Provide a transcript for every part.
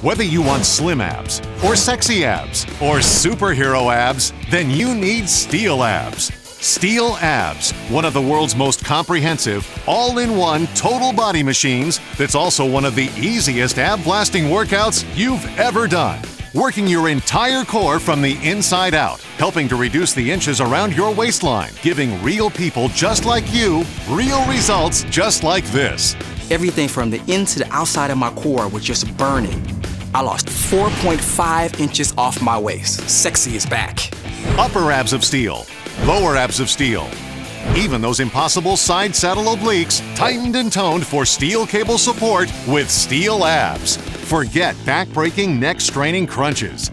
Whether you want slim abs, or sexy abs, or superhero abs, then you need Steel Abs. Steel Abs, one of the world's most comprehensive, all-in-one total body machines that's also one of the easiest ab-blasting workouts you've ever done. Working your entire core from the inside out, helping to reduce the inches around your waistline, giving real people just like you real results just like this. Everything from the in to the outside of my core was just burning. I lost 4.5 inches off my waist. Sexy is back. Upper abs of steel, lower abs of steel. Even those impossible side saddle obliques tightened and toned for steel cable support with Steel Abs. Forget back-breaking, neck-straining crunches.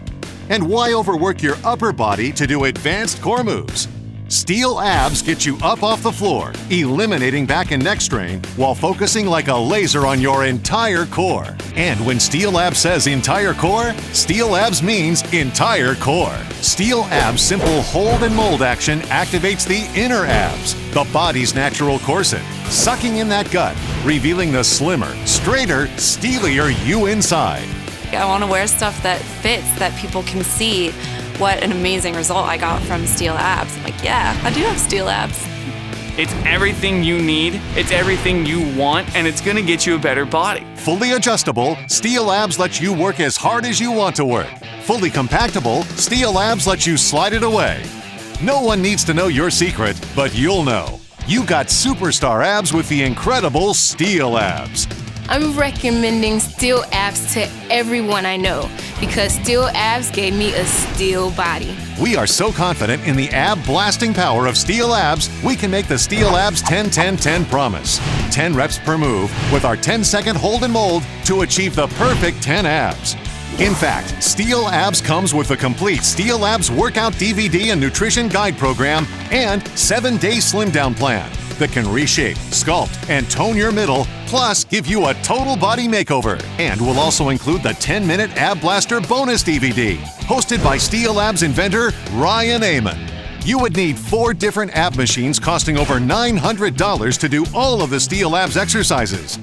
And why overwork your upper body to do advanced core moves? Steel Abs get you up off the floor, eliminating back and neck strain while focusing like a laser on your entire core. And when Steel Abs says entire core, Steel Abs means entire core. Steel Abs' simple hold and mold action activates the inner abs, the body's natural corset, sucking in that gut, revealing the slimmer, straighter, steelier you inside. I want to wear stuff that fits, that people can see what an amazing result I got from Steel Abs. I'm like, yeah, I do have Steel Abs. It's everything you need, it's everything you want, and it's gonna get you a better body. Fully adjustable, Steel Abs lets you work as hard as you want to work. Fully compactable, Steel Abs lets you slide it away. No one needs to know your secret, but you'll know. You got superstar abs with the incredible Steel Abs. I'm recommending Steel Abs to everyone I know because Steel Abs gave me a steel body. We are so confident in the ab-blasting power of Steel Abs, we can make the Steel Abs 10-10-10 promise. 10 reps per move with our 10-second hold and mold to achieve the perfect 10 abs. In fact, Steel Abs comes with a complete Steel Abs workout DVD and nutrition guide program and 7-day slim down plan that can reshape, sculpt, and tone your middle, plus give you a total body makeover. And will also include the 10-minute Ab Blaster bonus DVD, hosted by Steel Abs inventor Ryan Amon. You would need 4 different ab machines costing over $900 to do all of the Steel Abs exercises.